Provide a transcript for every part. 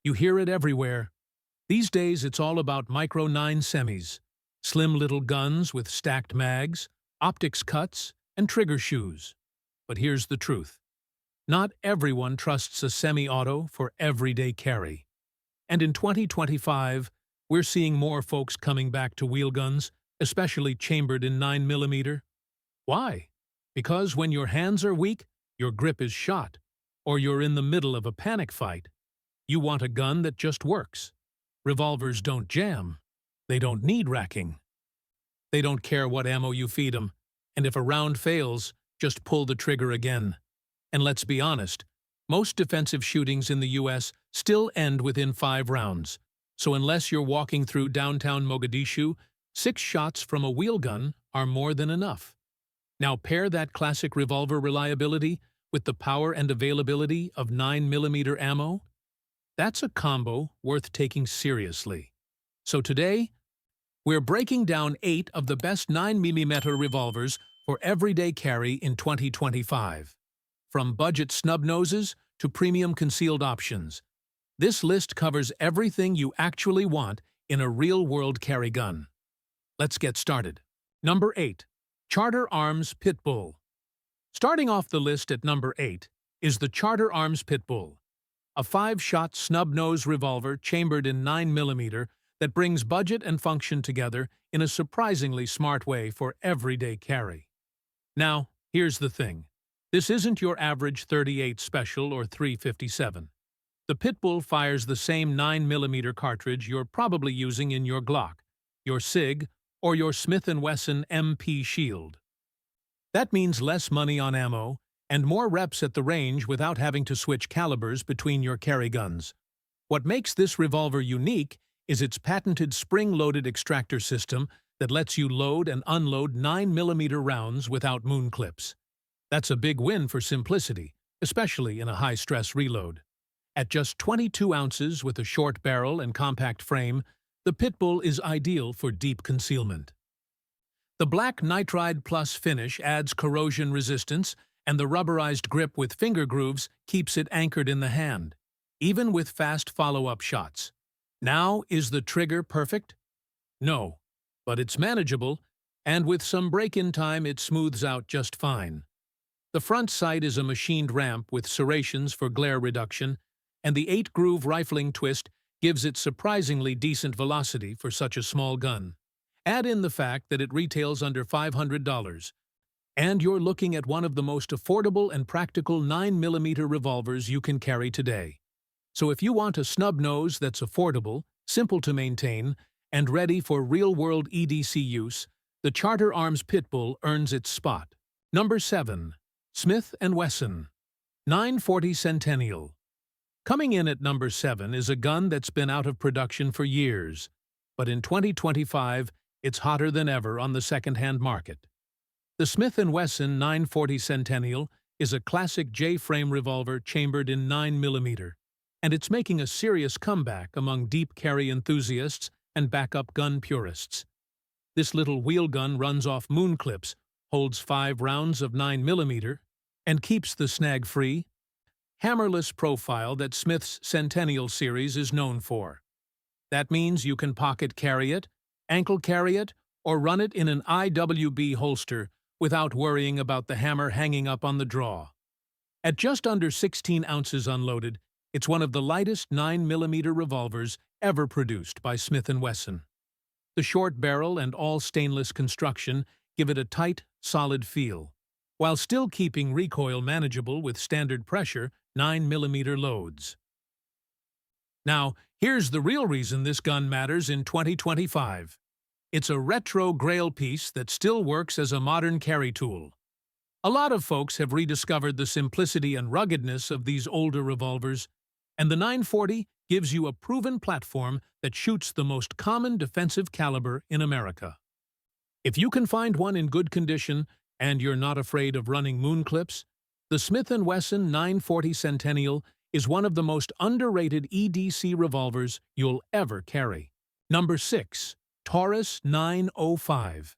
You hear it everywhere. These days, it's all about Micro 9 semis, slim little guns with stacked mags, optics cuts, and trigger shoes. But here's the truth. Not everyone trusts a semi-auto for everyday carry. And in 2025, we're seeing more folks coming back to wheelguns, especially chambered in 9mm. Why? Because when your hands are weak, your grip is shot, or you're in the middle of a panic fight, you want a gun that just works. Revolvers don't jam. They don't need racking. They don't care what ammo you feed them, and if a round fails, just pull the trigger again. And let's be honest, most defensive shootings in the US still end within 5 rounds, so unless you're walking through downtown Mogadishu, 6 shots from a wheelgun are more than enough. Now pair that classic revolver reliability with the power and availability of 9mm ammo. That's a combo worth taking seriously. So today, we're breaking down 8 of the best 9mm revolvers for everyday carry in 2025. From budget snub-noses to premium concealed options, this list covers everything you actually want in a real-world carry gun. Let's get started. Number 8. Charter Arms Pitbull. Starting off the list at number 8 is the Charter Arms Pitbull, a 5-shot snub-nose revolver chambered in 9mm that brings budget and function together in a surprisingly smart way for everyday carry. Now, here's the thing. This isn't your average .38 Special or .357. The Pitbull fires the same 9mm cartridge you're probably using in your Glock, your SIG, or your Smith & Wesson MP Shield. That means less money on ammo and more reps at the range without having to switch calibers between your carry guns. What makes this revolver unique is its patented spring-loaded extractor system that lets you load and unload 9mm rounds without moon clips. That's a big win for simplicity, especially in a high-stress reload. At just 22 ounces with a short barrel and compact frame, the Pitbull is ideal for deep concealment. The black nitride plus finish adds corrosion resistance, and the rubberized grip with finger grooves keeps it anchored in the hand, even with fast follow-up shots. Now, is the trigger perfect? No, but it's manageable, and with some break-in time it smooths out just fine. The front sight is a machined ramp with serrations for glare reduction, and the 8-groove rifling twist gives it surprisingly decent velocity for such a small gun. Add in the fact that it retails under $500, and you're looking at one of the most affordable and practical 9mm revolvers you can carry today. So if you want a snub nose that's affordable, simple to maintain, and ready for real-world EDC use, the Charter Arms Pitbull earns its spot. Number 7. Smith & Wesson 940 Centennial. Coming in at number 7 is a gun that's been out of production for years, but in 2025, it's hotter than ever on the second-hand market. The Smith & Wesson 940 Centennial is a classic J-frame revolver chambered in 9mm, and it's making a serious comeback among deep carry enthusiasts and backup gun purists. This little wheel gun runs off moon clips, holds 5 rounds of 9mm, and keeps the snag-free, hammerless profile that Smith's Centennial series is known for. That means you can pocket carry it, ankle carry it, or run it in an IWB holster without worrying about the hammer hanging up on the draw. At just under 16 ounces unloaded, it's one of the lightest 9mm revolvers ever produced by Smith & Wesson. The short barrel and all-stainless construction give it a tight, solid feel, while still keeping recoil manageable with standard pressure 9mm loads. Now, here's the real reason this gun matters in 2025. It's a retro grail piece that still works as a modern carry tool. A lot of folks have rediscovered the simplicity and ruggedness of these older revolvers, and the 940 gives you a proven platform that shoots the most common defensive caliber in America. If you can find one in good condition and you're not afraid of running moon clips, the Smith & Wesson 940 Centennial is one of the most underrated EDC revolvers you'll ever carry. Number 6. Taurus 905.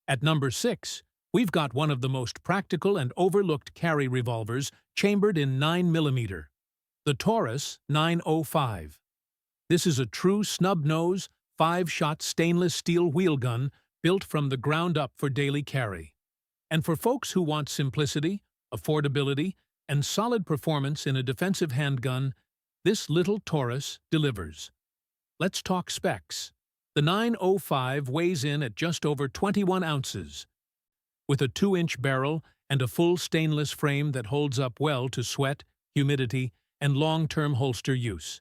At number 6, we've got one of the most practical and overlooked carry revolvers chambered in 9mm. The Taurus 905. This is a true snub-nose, 5-shot stainless steel wheel gun built from the ground up for daily carry. And for folks who want simplicity, affordability, and solid performance in a defensive handgun, this little Taurus delivers. Let's talk specs. The 905 weighs in at just over 21 ounces. With a 2-inch barrel and a full stainless frame that holds up well to sweat, humidity, and long-term holster use.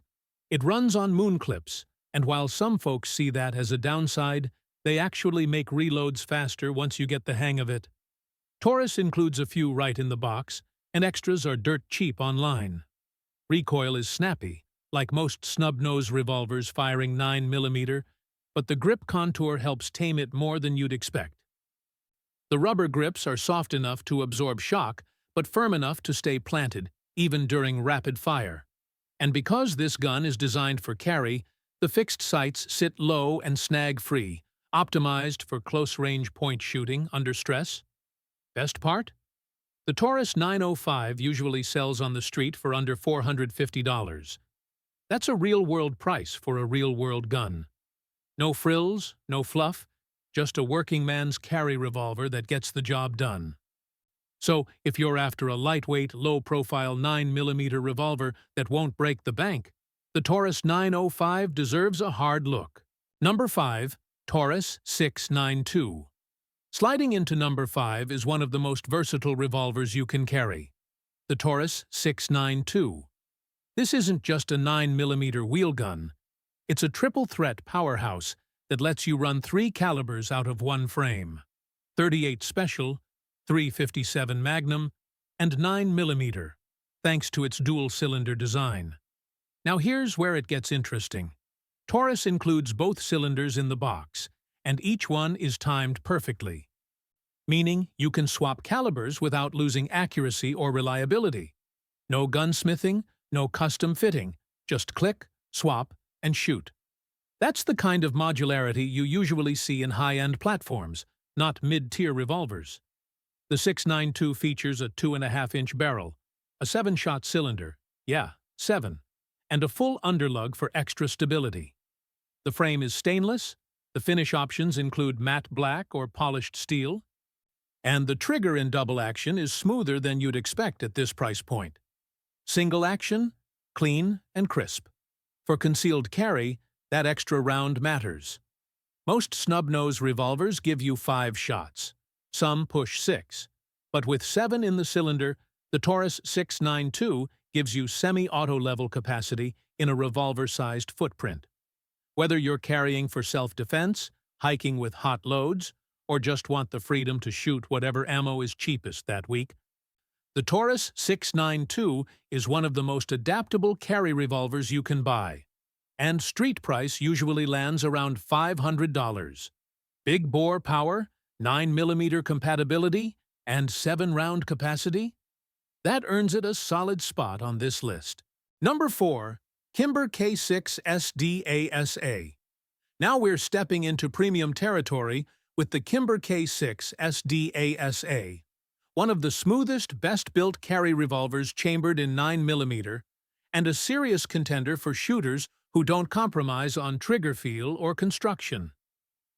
It runs on moon clips, and while some folks see that as a downside, they actually make reloads faster once you get the hang of it. Taurus includes a few right in the box, and extras are dirt cheap online. Recoil is snappy, like most snub-nose revolvers firing 9mm, but the grip contour helps tame it more than you'd expect. The rubber grips are soft enough to absorb shock, but firm enough to stay planted, even during rapid fire. And because this gun is designed for carry, the fixed sights sit low and snag-free, optimized for close-range point shooting under stress. Best part? The Taurus 905 usually sells on the street for under $450. That's a real-world price for a real-world gun. No frills, no fluff, just a working man's carry revolver that gets the job done. So, if you're after a lightweight, low-profile 9mm revolver that won't break the bank, the Taurus 905 deserves a hard look. Number 5. Taurus 692. Sliding into number 5 is one of the most versatile revolvers you can carry. The Taurus 692. This isn't just a 9mm wheel gun. It's a triple-threat powerhouse that lets you run 3 calibers out of one frame. 38 Special, 357 Magnum, and 9mm, thanks to its dual-cylinder design. Now here's where it gets interesting. Taurus includes both cylinders in the box, and each one is timed perfectly, meaning you can swap calibers without losing accuracy or reliability. No gunsmithing, no custom fitting, just click, swap, and shoot. That's the kind of modularity you usually see in high-end platforms, not mid-tier revolvers. The 692 features a 2.5-inch barrel, a 7-shot cylinder, 7, and a full underlug for extra stability. The frame is stainless, the finish options include matte black or polished steel, and the trigger in double action is smoother than you'd expect at this price point. Single action, clean and crisp. For concealed carry, that extra round matters. Most snub-nose revolvers give you 5 shots. Some push 6. But with 7 in the cylinder, the Taurus 692 gives you semi-auto level capacity in a revolver-sized footprint. Whether you're carrying for self-defense, hiking with hot loads, or just want the freedom to shoot whatever ammo is cheapest that week, the Taurus 692 is one of the most adaptable carry revolvers you can buy. And street price usually lands around $500. Big bore power, 9mm compatibility, and 7-round capacity? That earns it a solid spot on this list. Number 4. Kimber K6SDASA. Now we're stepping into premium territory with the Kimber K6SDASA, one of the smoothest, best-built carry revolvers chambered in 9mm, and a serious contender for shooters who don't compromise on trigger feel or construction.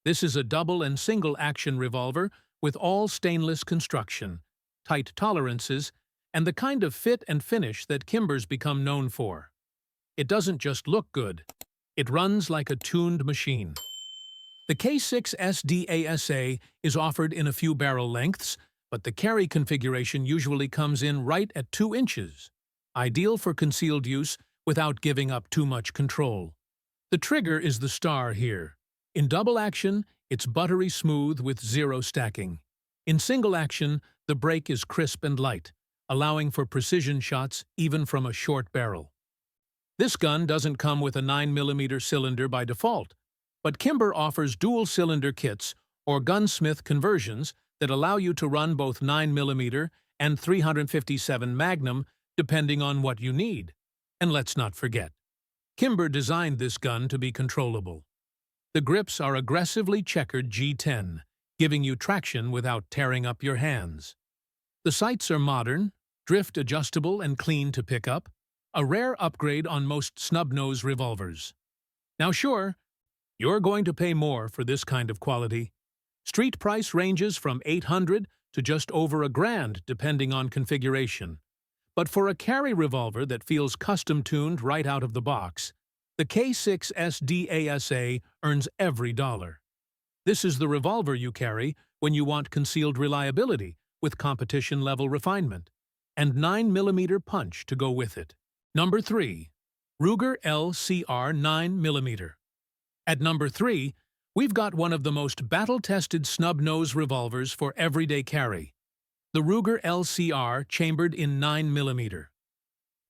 This is a double and single action revolver with all stainless construction, tight tolerances, and the kind of fit and finish that Kimber's become known for. It doesn't just look good, it runs like a tuned machine. The K6SDASA is offered in a few barrel lengths, but the carry configuration usually comes in right at 2 inches, ideal for concealed use without giving up too much control. The trigger is the star here. In double action, it's buttery smooth with 0 stacking. In single action, the break is crisp and light, allowing for precision shots even from a short barrel. This gun doesn't come with a 9mm cylinder by default, but Kimber offers dual-cylinder kits or gunsmith conversions that allow you to run both 9mm and 357 Magnum depending on what you need. And let's not forget, Kimber designed this gun to be controllable. The grips are aggressively checkered G10, giving you traction without tearing up your hands. The sights are modern, drift adjustable and clean to pick up, a rare upgrade on most snub-nose revolvers. Now sure, you're going to pay more for this kind of quality. Street price ranges from $800 to just over $1,000 depending on configuration. But for a carry revolver that feels custom-tuned right out of the box, the K6SDASA earns every dollar. This is the revolver you carry when you want concealed reliability with competition-level refinement, and 9mm punch to go with it. Number 3. Ruger LCR 9mm. At number 3, we've got one of the most battle-tested snub-nose revolvers for everyday carry, the Ruger LCR chambered in 9mm.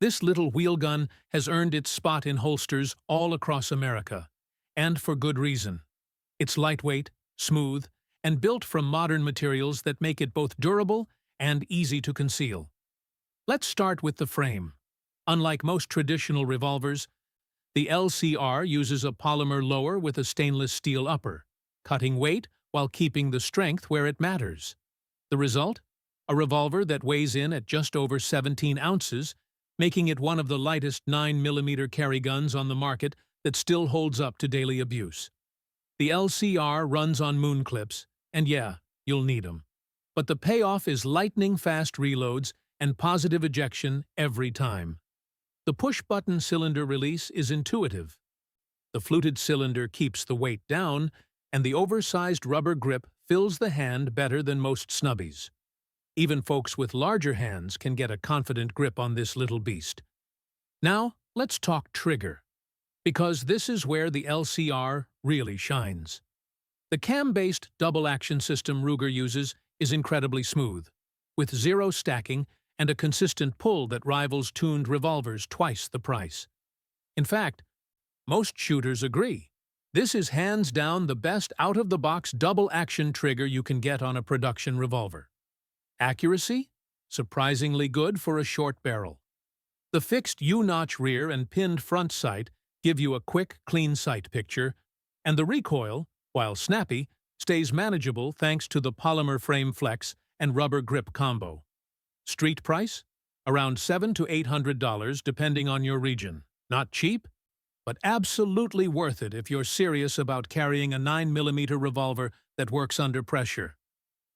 This little wheel gun has earned its spot in holsters all across America, and for good reason. It's lightweight, smooth, and built from modern materials that make it both durable and easy to conceal. Let's start with the frame. Unlike most traditional revolvers, the LCR uses a polymer lower with a stainless steel upper, cutting weight while keeping the strength where it matters. The result? A revolver that weighs in at just over 17 ounces, making it one of the lightest 9mm carry guns on the market that still holds up to daily abuse. The LCR runs on moon clips, and yeah, you'll need them. But the payoff is lightning-fast reloads and positive ejection every time. The push-button cylinder release is intuitive. The fluted cylinder keeps the weight down, and the oversized rubber grip fills the hand better than most snubbies. Even folks with larger hands can get a confident grip on this little beast. Now, let's talk trigger, because this is where the LCR really shines. The cam-based double-action system Ruger uses is incredibly smooth, with zero stacking and a consistent pull that rivals tuned revolvers twice the price. In fact, most shooters agree. This is hands down the best out-of-the-box double-action trigger you can get on a production revolver. Accuracy? Surprisingly good for a short barrel. The fixed U-notch rear and pinned front sight give you a quick, clean sight picture, and the recoil, while snappy, stays manageable thanks to the polymer frame flex and rubber grip combo. Street price? Around $700 to $800 depending on your region. Not cheap, but absolutely worth it if you're serious about carrying a 9mm revolver that works under pressure.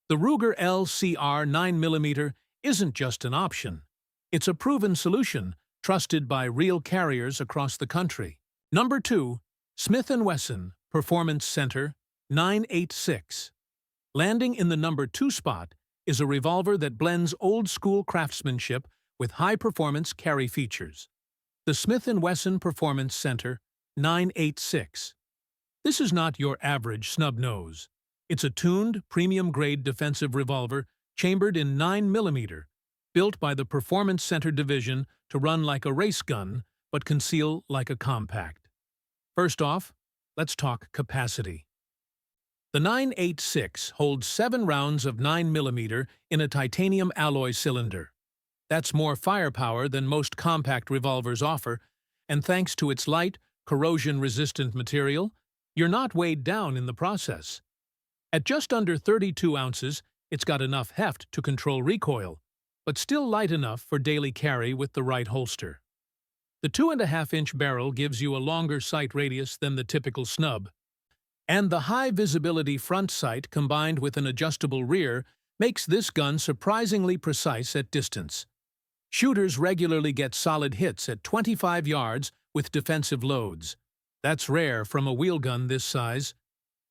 The Ruger LCR 9mm isn't just an option. It's a proven solution, trusted by real carriers across the country. Number 2. Smith & Wesson Performance Center 986. Landing in the number 2 spot is a revolver that blends old-school craftsmanship with high-performance carry features. The Smith & Wesson Performance Center 986. This is not your average snub-nose. It's a tuned, premium-grade defensive revolver chambered in 9mm, built by the Performance Center division to run like a race gun but conceal like a compact. First off, let's talk capacity. The 986 holds 7 rounds of 9mm in a titanium alloy cylinder. That's more firepower than most compact revolvers offer, and thanks to its light, corrosion-resistant material, you're not weighed down in the process. At just under 32 ounces, it's got enough heft to control recoil, but still light enough for daily carry with the right holster. The 2.5-inch barrel gives you a longer sight radius than the typical snub, and the high-visibility front sight combined with an adjustable rear makes this gun surprisingly precise at distance. Shooters regularly get solid hits at 25 yards with defensive loads. That's rare from a wheel gun this size.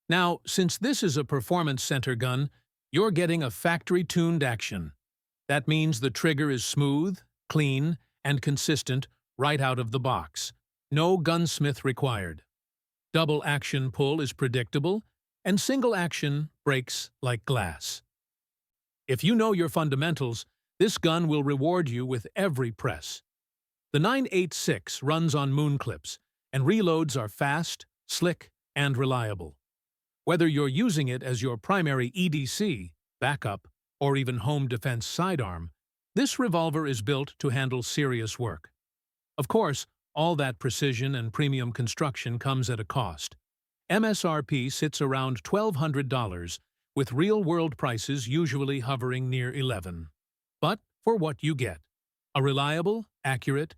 Now, since this is a performance center gun, you're getting a factory-tuned action. That means the trigger is smooth, clean, and consistent right out of the box. No gunsmith required. Double action pull is predictable, and single action breaks like glass. If you know your fundamentals, this gun will reward you with every press. The 986 runs on moon clips, and reloads are fast, slick, and reliable. Whether you're using it as your primary EDC, backup, or even home defense sidearm, this revolver is built to handle serious work. Of course, all that precision and premium construction comes at a cost. MSRP sits around $1,200, with real-world prices usually hovering near $11. But for what you get: a reliable, accurate,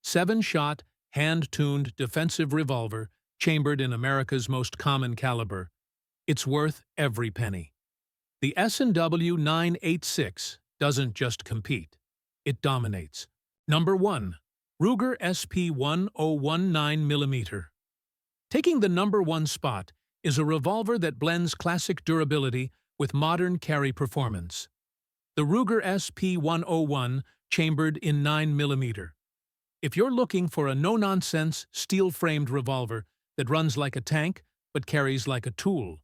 7-shot, hand-tuned defensive revolver chambered in America's most common caliber. It's worth every penny. The S&W 986 doesn't just compete. It dominates. Number 1. Ruger SP 1019mm. Taking the number 1 spot is a revolver that blends classic durability with modern carry performance. The Ruger SP 101 chambered in 9mm. If you're looking for a no-nonsense, steel-framed revolver that runs like a tank but carries like a tool,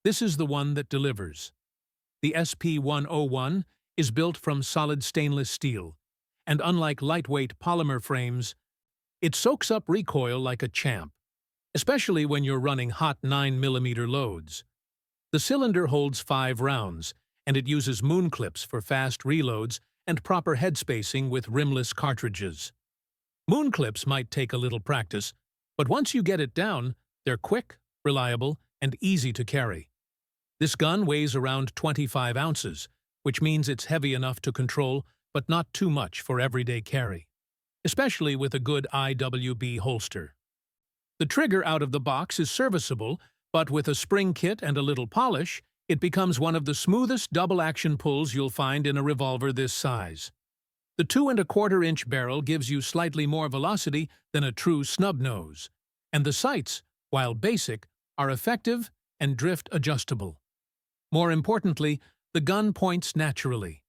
this is the one that delivers. The SP 101 is built from solid stainless steel, and unlike lightweight polymer frames, it soaks up recoil like a champ, especially when you're running hot 9mm loads. The cylinder holds 5 rounds, and it uses moon clips for fast reloads and proper head spacing with rimless cartridges. Moon clips might take a little practice, but once you get it down, they're quick, reliable, and easy to carry. This gun weighs around 25 ounces, which means it's heavy enough to control but not too much for everyday carry, especially with a good IWB holster. The trigger out of the box is serviceable, but with a spring kit and a little polish, it becomes one of the smoothest double-action pulls you'll find in a revolver this size. The 2¼ barrel gives you slightly more velocity than a true snub-nose, and the sights, while basic, are effective and drift-adjustable. More importantly, the gun points naturally.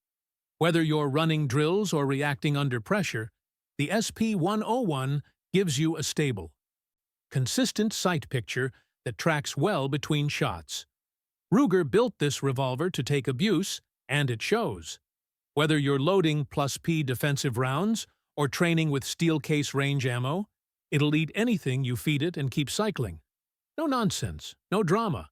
Whether you're running drills or reacting under pressure, the SP 101 gives you a stable, consistent sight picture that tracks well between shots. Ruger built this revolver to take abuse, and it shows. Whether you're loading +P defensive rounds or training with steel case range ammo, it'll eat anything you feed it and keep cycling. No nonsense, no drama.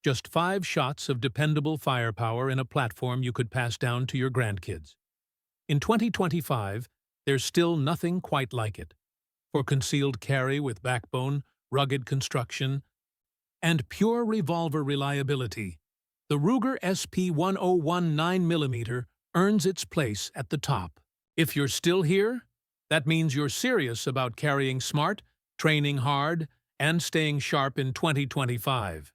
Just 5 shots of dependable firepower in a platform you could pass down to your grandkids. In 2025, there's still nothing quite like it. For concealed carry with backbone, rugged construction, and pure revolver reliability, the Ruger SP 101 9mm earns its place at the top. If you're still here, that means you're serious about carrying smart, training hard, and staying sharp in 2025.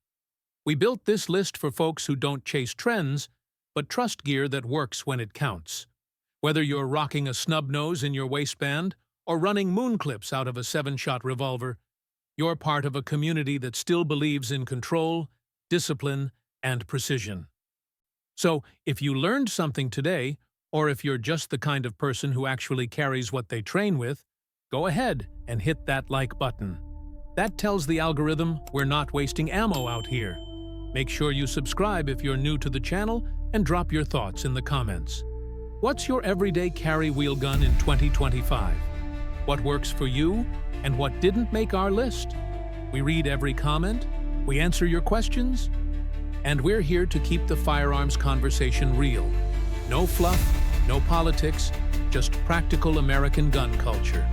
We built this list for folks who don't chase trends, but trust gear that works when it counts. Whether you're rocking a snub nose in your waistband or running moon clips out of a 7-shot revolver, you're part of a community that still believes in control, discipline, and precision. So, if you learned something today, or if you're just the kind of person who actually carries what they train with, go ahead and hit that like button. That tells the algorithm we're not wasting ammo out here. Make sure you subscribe if you're new to the channel and drop your thoughts in the comments. What's your everyday carry wheel gun in 2025? What works for you and what didn't make our list? We read every comment, we answer your questions, and we're here to keep the firearms conversation real. No fluff, no politics, just practical American gun culture.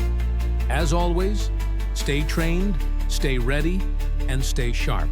As always, stay trained, stay ready, and stay sharp.